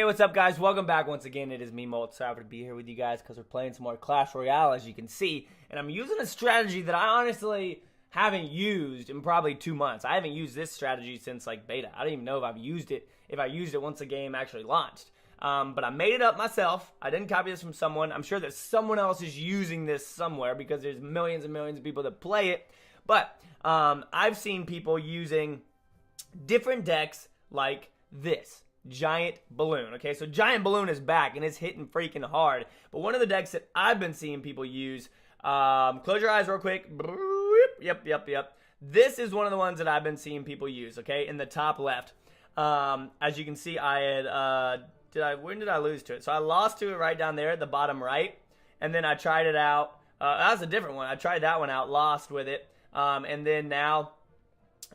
what's up, guys? Welcome back once again. It is me, Molt. So happy to be here with you guys because we're playing some more Clash Royale, as you can see. And I'm using a strategy that I honestly haven't used in probably 2 months. I haven't used this strategy since, like, beta. I don't even know if I've used it, once the game actually launched. But I made it up myself. I didn't copy this from someone. I'm sure that someone else is using this somewhere because there's millions and millions of people that play it. But I've seen people using different decks like this. Giant Balloon. Okay, so Giant Balloon is back and it's hitting freaking hard. But one of the decks that I've been seeing people use, close your eyes real quick. Yep. This is one of the ones that I've been seeing people use, okay, in the top left. As you can see, I had, when did I lose to it? So I lost to it right down there at the bottom right. And then I tried it out. That was a different one. I tried that one out, lost with it. And then now,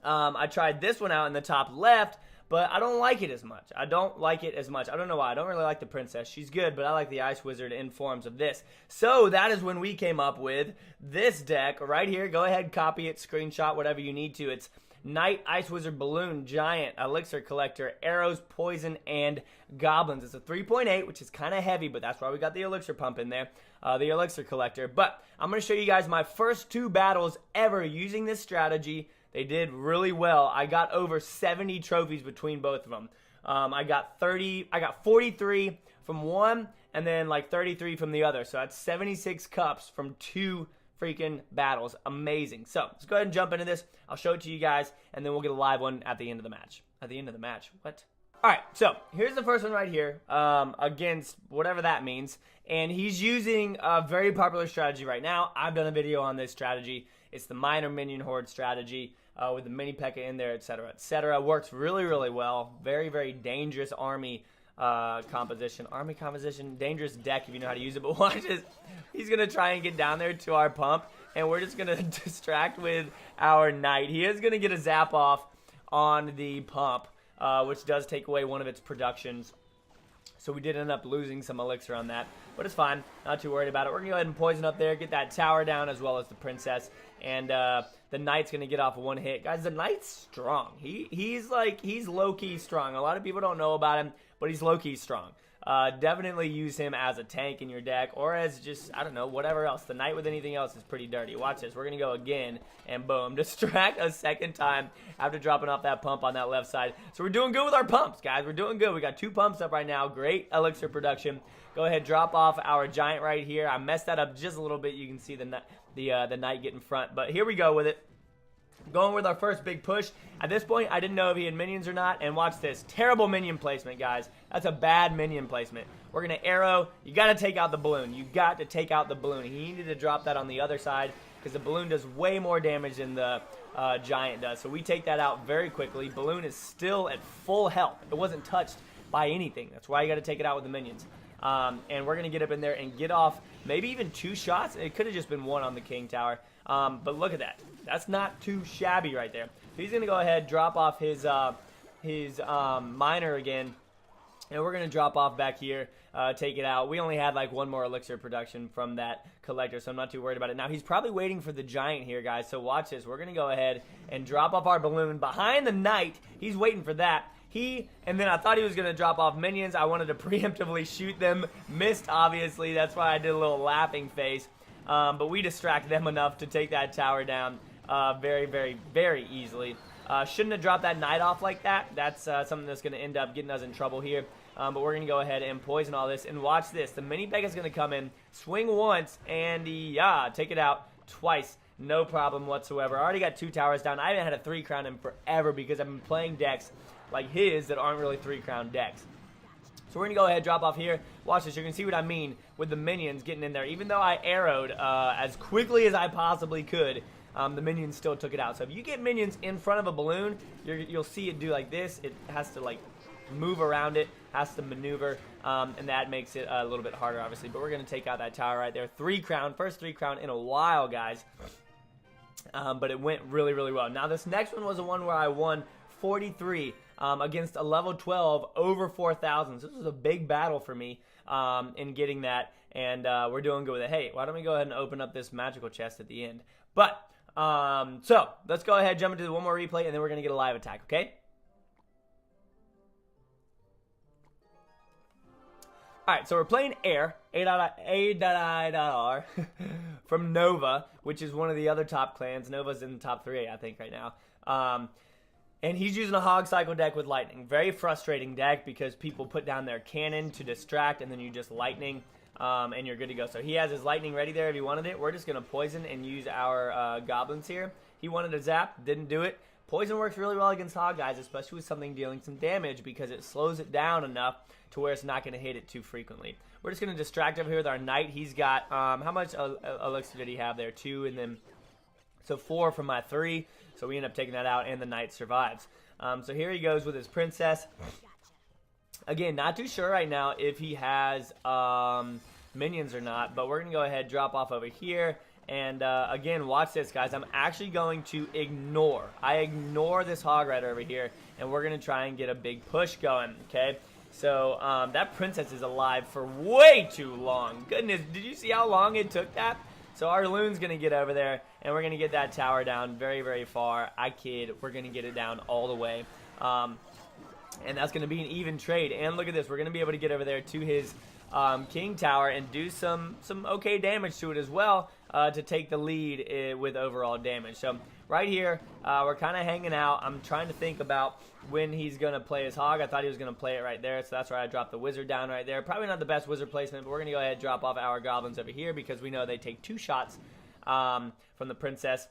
I tried this one out in the top left. But I don't like it as much. I don't know why. I don't really like the princess. She's good, but I like the ice wizard in forms of this. So that is when we came up with this deck right here. Go ahead, copy it, screenshot, whatever you need to. It's Knight, Ice Wizard, Balloon, Giant, Elixir Collector, Arrows, Poison, and Goblins. It's a 3.8, which is kind of heavy, but that's why we got the Elixir Pump in there, the Elixir Collector. But I'm going to show you guys my first 2 battles ever using this strategy. They did really well. I got over 70 trophies between both of them. I got 43 from one and then like 33 from the other. So that's 76 cups from 2 freaking battles. Amazing. So let's go ahead and jump into this. I'll show it to you guys and then we'll get a live one at the end of the match. At the end of the match? What? Alright, so here's the first one right here against whatever that means. And he's using a very popular strategy right now. I've done a video on this strategy. It's the minor minion horde strategy. With the mini P.E.K.K.A in there, etc., etc. Works really, really well. Very, very dangerous army composition. Army composition, dangerous deck if you know how to use it. But watch this. He's going to try and get down there to our pump, and we're just going to distract with our knight. He is going to get a zap off on the pump, which does take away one of its productions. So we did end up losing some elixir on that, but it's fine. Not too worried about it. We're going to go ahead and poison up there, get that tower down as well as the princess, and the knight's going to get off one hit. Guys, the knight's strong. He's low-key strong. A lot of people don't know about him, but he's low-key strong. Definitely use him as a tank in your deck or as just, I don't know, whatever else. The knight with anything else is pretty dirty. Watch this. We're going to go again, and boom. Distract a second time after dropping off that pump on that left side. So we're doing good with our pumps, guys. We're doing good. We got 2 pumps up right now. Great elixir production. Go ahead, drop off our giant right here. I messed that up just a little bit. You can see the knight get in front. But here we go with it. Going with our first big push. At this point, I didn't know if he had minions or not. And watch this. Terrible minion placement, guys. That's a bad minion placement. We're going to arrow. You got to take out the balloon. You got to take out the balloon. He needed to drop that on the other side because the balloon does way more damage than the giant does. So we take that out very quickly. Balloon is still at full health. It wasn't touched by anything. That's why you got to take it out with the minions. And we're going to get up in there and get off maybe even 2 shots. It could have just been 1 on the king tower. But look at that. That's not too shabby right there. So he's going to go ahead, drop off his miner again. And we're going to drop off back here, take it out. We only had like 1 more elixir production from that collector, so I'm not too worried about it. Now, he's probably waiting for the giant here, guys. So watch this. We're going to go ahead and drop off our balloon behind the knight. He's waiting for that. And then I thought he was going to drop off minions. I wanted to preemptively shoot them. Missed, obviously. That's why I did a little laughing face. But we distract them enough to take that tower down very, very, very easily. Shouldn't have dropped that knight off like that. That's something that's going to end up getting us in trouble here. But we're going to go ahead and poison all this. And watch this. The mini P.E.K.K.A is going to come in, swing once, and take it out twice. No problem whatsoever. I already got 2 towers down. I haven't had a 3 crown in forever because I've been playing decks like his that aren't really 3 crown decks. So we're going to go ahead, drop off here. Watch this. You can see what I mean with the minions getting in there. Even though I arrowed as quickly as I possibly could, the minions still took it out. So if you get minions in front of a balloon, you'll see it do like this. It has to like move around it, has to maneuver, and that makes it a little bit harder, obviously. But we're going to take out that tower right there. 3 crown. First 3 crown in a while, guys. But it went really, really well. Now, this next one was the one where I won 43 against a level 12 over 4,000. So this was a big battle for me in getting that, and we're doing good with it. Hey, why don't we go ahead and open up this magical chest at the end? But, so, let's go ahead, jump into one more replay, and then we're going to get a live attack, okay? Alright, so we're playing Air, A.I.R, from Nova, which is one of the other top clans. Nova's in the top 3, I think, right now. And he's using a hog cycle deck with lightning. Very frustrating deck because people put down their cannon to distract, and then you just lightning, and you're good to go. So he has his lightning ready there if he wanted it. We're just going to poison and use our goblins here. He wanted a zap, didn't do it. Poison works really well against hog guys, especially with something dealing some damage because it slows it down enough to where it's not going to hit it too frequently. We're just going to distract over here with our knight. He's got, how much elixir did he have there? 2, and then, so 4 from my 3. So we end up taking that out, and the knight survives. So here he goes with his princess. Again, not too sure right now if he has minions or not, but we're going to go ahead, drop off over here. And again, watch this, guys. I'm actually going to ignore. I ignore this hog rider over here, and we're going to try and get a big push going, okay? So that princess is alive for way too long. Goodness, did you see how long it took that? So our loon's going to get over there, and we're going to get that tower down very, very far. I kid. We're going to get it down all the way. And that's going to be an even trade. And look at this. We're going to be able to get over there to his king tower and do some okay damage to it as well to take the lead with overall damage. So right here, we're kind of hanging out. I'm trying to think about when he's going to play his hog. I thought he was going to play it right there, so that's why I dropped the wizard down right there. Probably not the best wizard placement, but we're going to go ahead and drop off our goblins over here because we know they take 2 shots from the princess.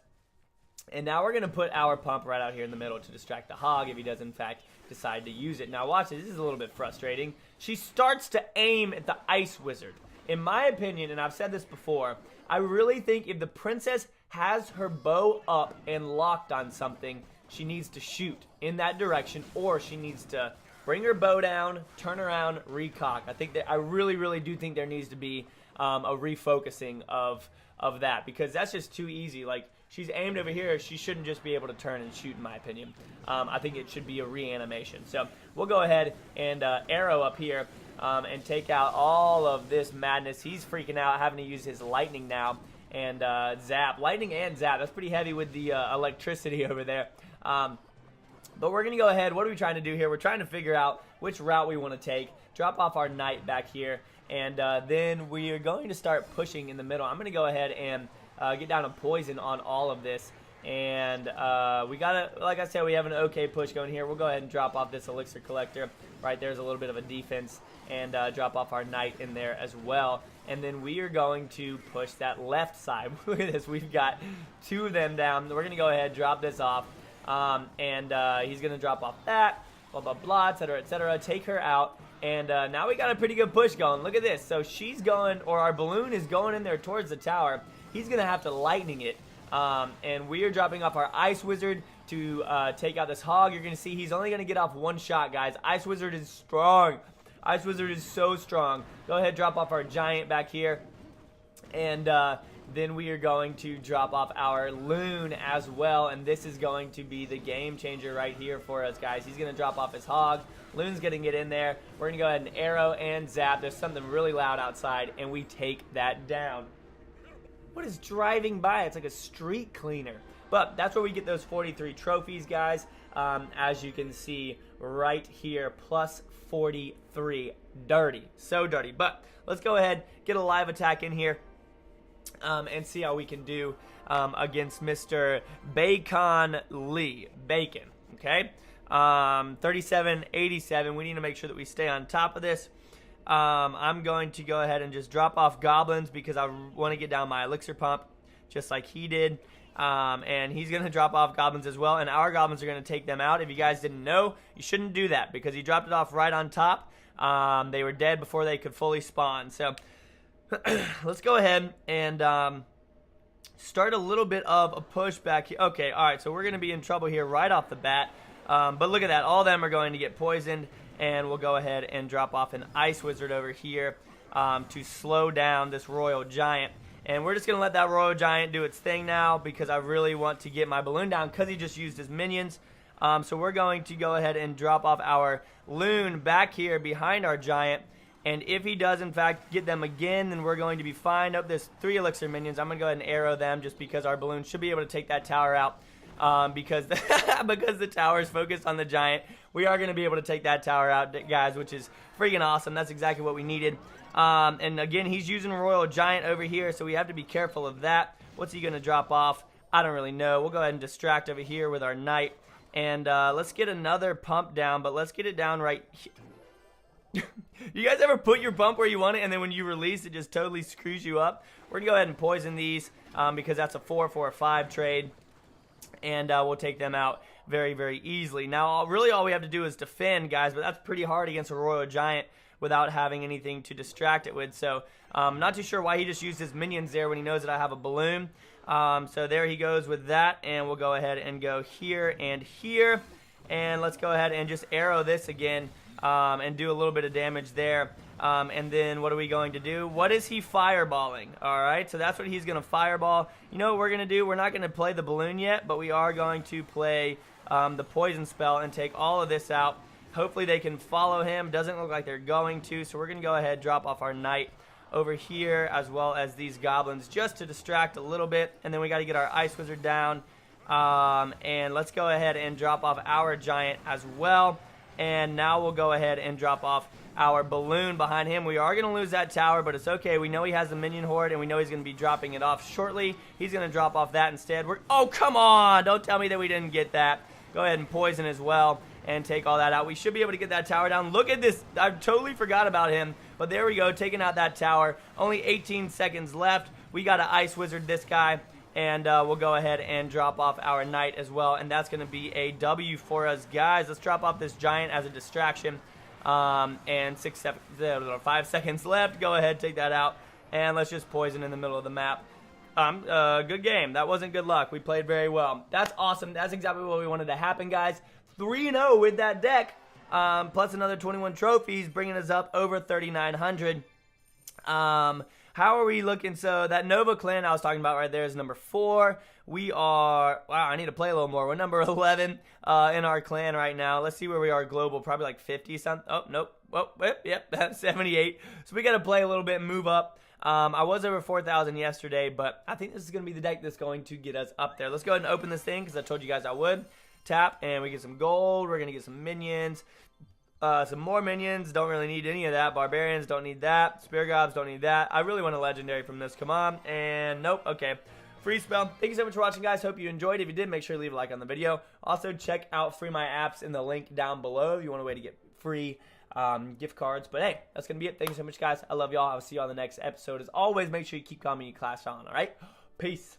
And now we're going to put our pump right out here in the middle to distract the hog if he does, in fact, decide to use it. Now watch this. This is a little bit frustrating. She starts to aim at the ice wizard. In my opinion, and I've said this before, I really think if the princess has her bow up and locked on something, she needs to shoot in that direction, or she needs to bring her bow down, turn around, recock. I think that I really, really do think there needs to be a refocusing of that, because that's just too easy. Like, she's aimed over here. She shouldn't just be able to turn and shoot, in my opinion. I think it should be a reanimation. So we'll go ahead and arrow up here and take out all of this madness. He's freaking out, having to use his lightning now and zap. Lightning and zap. That's pretty heavy with the electricity over there. But we're going to go ahead. What are we trying to do here? We're trying to figure out which route we want to take. Drop off our knight back here. And then we are going to start pushing in the middle. I'm going to go ahead and get down a poison on all of this. And we got to, like I said, we have an okay push going here. We'll go ahead and drop off this elixir collector. Right there's a little bit of a defense. And drop off our knight in there as well. And then we are going to push that left side. Look at this. We've got 2 of them down. We're going to go ahead, drop this off. And he's going to drop off that. Blah, blah, blah, etc., etc. Take her out. And now we got a pretty good push going. Look at this. So she's going, or our balloon is going in there towards the tower. He's going to have to lightning it. And we are dropping off our ice wizard to take out this hog. You're going to see he's only going to get off 1 shot, guys. Ice wizard is strong. Ice wizard is so strong. Go ahead, drop off our giant back here. And then we are going to drop off our loon as well. And this is going to be the game changer right here for us, guys. He's going to drop off his hog. Loon's going to get in there. We're going to go ahead and arrow and zap. There's something really loud outside, and we take that down. What is driving by? It's like a street cleaner. But that's where we get those 43 trophies, guys. As you can see right here, plus 43. Dirty. So dirty. But let's go ahead, get a live attack in here, and see how we can do against Mr. Bacon Lee. Bacon. Okay? 37-87. We need to make sure that we stay on top of this. I'm going to go ahead and just drop off goblins because I want to get down my elixir pump just like he did. And he's going to drop off goblins as well, and our goblins are going to take them out. If you guys didn't know, you shouldn't do that because he dropped it off right on top. They were dead before they could fully spawn. So let's go ahead and start a little bit of a push back here. Okay, all right, so we're going to be in trouble here right off the bat. But look at that. All of them are going to get poisoned, and we'll go ahead and drop off an ice wizard over here to slow down this royal giant. And we're just going to let that royal giant do its thing now because I really want to get my balloon down because he just used his minions. So we're going to go ahead and drop off our loon back here behind our giant. And if he does, in fact, get them again, then we're going to be fine. Up, there's 3 elixir minions. I'm going to go ahead and arrow them just because our balloon should be able to take that tower out. because because the tower is focused on the giant. We are going to be able to take that tower out, guys, which is freaking awesome. That's exactly what we needed. And again, he's using Royal Giant over here, so we have to be careful of that. What's he going to drop off? I don't really know. We'll go ahead and distract over here with our knight. And let's get another pump down, but let's get it down right here. You guys ever put your pump where you want it, and then when you release, it just totally screws you up? We're going to go ahead and poison these because that's a 4 for a 5 trade. And we'll take them out very, very easily. Now, really all we have to do is defend, guys, but that's pretty hard against a Royal Giant without having anything to distract it with. So, not too sure why he just used his minions there when he knows that I have a balloon. So there he goes with that, and we'll go ahead and go here and here. And let's go ahead and just arrow this again and do a little bit of damage there. And then what are we going to do? What is he fireballing? All right, so that's what he's going to fireball. You know what we're going to do? We're not going to play the balloon yet, but we are going to play the poison spell and take all of this out. Hopefully they can follow him. Doesn't look like they're going to, so we're going to go ahead, drop off our knight over here as well as these goblins just to distract a little bit. And then we got to get our ice wizard down. And let's go ahead and drop off our giant as well. And now we'll go ahead and drop off our balloon behind him. We are going to lose that tower, but it's okay. We know he has the minion horde, and we know he's going to be dropping it off shortly. He's going to drop off that instead. Oh, come on! Don't tell me that we didn't get that. Go ahead and poison as well and take all that out. We should be able to get that tower down. Look at this. I totally forgot about him, but there we go, taking out that tower. Only 18 seconds left. We got to ice wizard this guy. And we'll go ahead and drop off our knight as well. And that's going to be a W for us, guys. Let's drop off this giant as a distraction. And 5 seconds left. Go ahead, take that out. And let's just poison in the middle of the map. Good game. That wasn't good luck. We played very well. That's awesome. That's exactly what we wanted to happen, guys. 3-0 with that deck. Plus another 21 trophies, bringing us up over 3,900. How are we looking? So that Nova clan I was talking about right there is number 4. We are, wow, I need to play a little more. We're number 11 in our clan right now. Let's see where we are global. Probably like 50 something. Oh, nope. Oh, yep, 78. So we got to play a little bit and move up. I was over 4,000 yesterday, but I think this is going to be the deck that's going to get us up there. Let's go ahead and open this thing because I told you guys I would. Tap, and we get some gold. We're going to get some minions. Some more minions, don't really need any of that. Barbarians, don't need that. Spear gobs, don't need that. I really want a legendary from this, come on. And nope, okay. Free spell. Thank you so much for watching, guys. Hope you enjoyed. If you did, make sure to leave a like on the video. Also, check out Free My Apps in the link down below if you want a way to get free gift cards. But hey, that's going to be it. Thank you so much, guys. I love y'all. I'll see you on the next episode. As always, make sure you keep calm and you class on, all right? Peace.